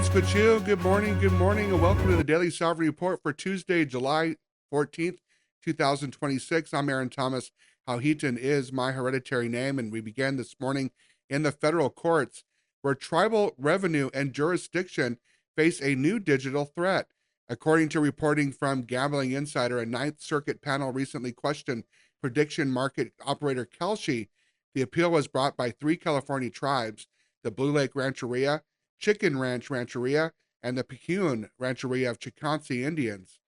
Thanks, Pachu. Good morning, and welcome to the Daily Sovereign Report for Tuesday, July 14th, 2026. I'm Aaron Thomas. Howheaton is my hereditary name, and we began this morning in the federal courts, where tribal revenue and jurisdiction face a new digital threat. According to reporting from Gambling Insider, a Ninth Circuit panel recently questioned prediction market operator Kalshi. The appeal was brought by three California tribes: the Blue Lake Rancheria, Chicken Ranch Rancheria, and the Picayune Rancheria of Chickasaw Indians.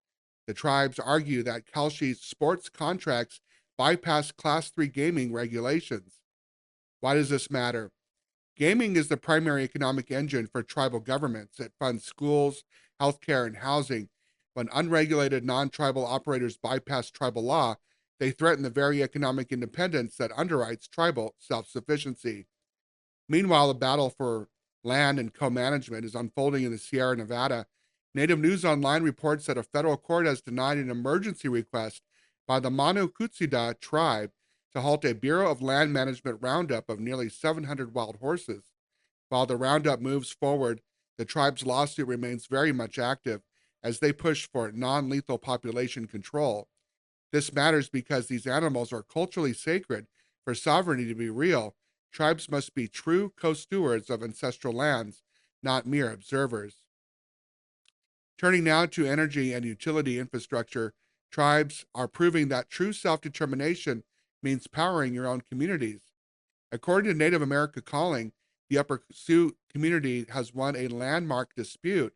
The tribes argue that Kalshi's sports contracts bypass Class 3 gaming regulations. Why does this matter? Gaming is the primary economic engine for tribal governments. It funds schools, healthcare, and housing. When unregulated non-tribal operators bypass tribal law, they threaten the very economic independence that underwrites tribal self-sufficiency. Meanwhile, the battle for land and co-management is unfolding in the Sierra Nevada. Native News Online reports that a federal court has denied an emergency request by the Mono Lake Kutzadika'a tribe to halt a Bureau of Land Management roundup of nearly 700 wild horses. While the roundup moves forward, the tribe's lawsuit remains very much active as they push for non-lethal population control. This matters because these animals are culturally sacred. For sovereignty to be real, tribes must be true co-stewards of ancestral lands, not mere observers. Turning now to energy and utility infrastructure, tribes are proving that true self-determination means powering your own communities. According to Native America Calling, the Upper Sioux community has won a landmark dispute.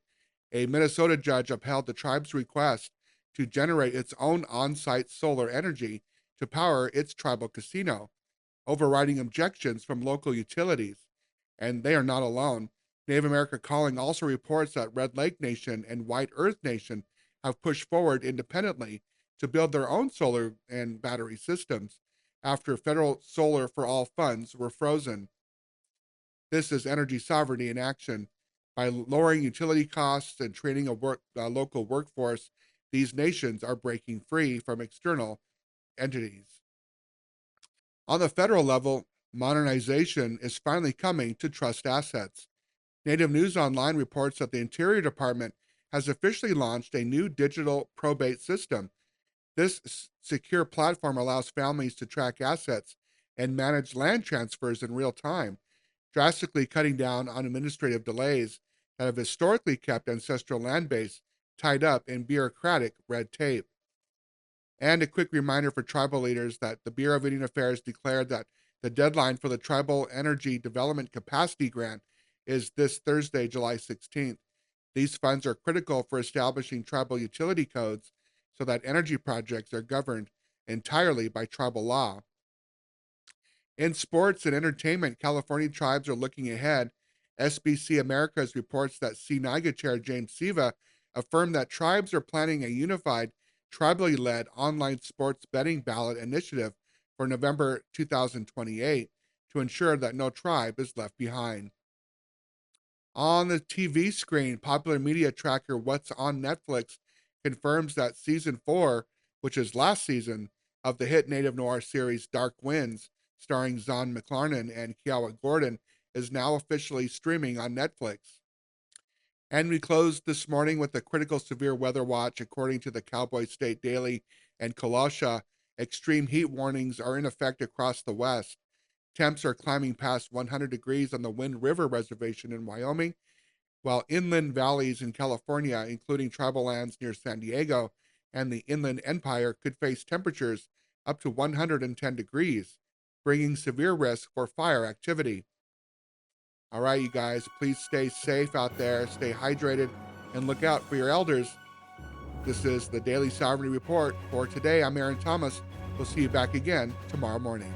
A Minnesota judge upheld the tribe's request to generate its own on-site solar energy to power its tribal casino, overriding objections from local utilities. And they are not alone. Native America Calling also reports that Red Lake Nation and White Earth Nation have pushed forward independently to build their own solar and battery systems after federal Solar for All funds were frozen. This is energy sovereignty in action. By lowering utility costs and training a local workforce, these nations are breaking free from external entities. On the federal level, modernization is finally coming to trust assets. Native News Online reports that the Interior Department has officially launched a new digital probate system. This secure platform allows families to track assets and manage land transfers in real time, drastically cutting down on administrative delays that have historically kept ancestral land base tied up in bureaucratic red tape. And a quick reminder for tribal leaders that the Bureau of Indian Affairs declared that the deadline for the Tribal Energy Development Capacity Grant is this Thursday, July 16th. These funds are critical for establishing tribal utility codes so that energy projects are governed entirely by tribal law. In sports and entertainment, California tribes are looking ahead. SBC Americas reports that CNIGA Chair James Siva affirmed that tribes are planning a unified, tribally led online sports betting ballot initiative for November 2028 to ensure that no tribe is left behind. On the TV screen, popular media tracker What's on Netflix confirms that season 4, which is last season, of the hit native noir series Dark Winds, starring Zahn McClarnon and Kiawa Gordon, is now officially streaming on Netflix. And we closed this morning with a critical severe weather watch. According to the Cowboy State Daily and Kolosha, extreme heat warnings are in effect across the West. Temps are climbing past 100 degrees on the Wind River Reservation in Wyoming, while inland valleys in California, including tribal lands near San Diego and the Inland Empire, could face temperatures up to 110 degrees, bringing severe risk for fire activity. All right, you guys, please stay safe out there, stay hydrated, and look out for your elders. This is the Daily Sovereignty Report for today. I'm Aaron Thomas. We'll see you back again tomorrow morning.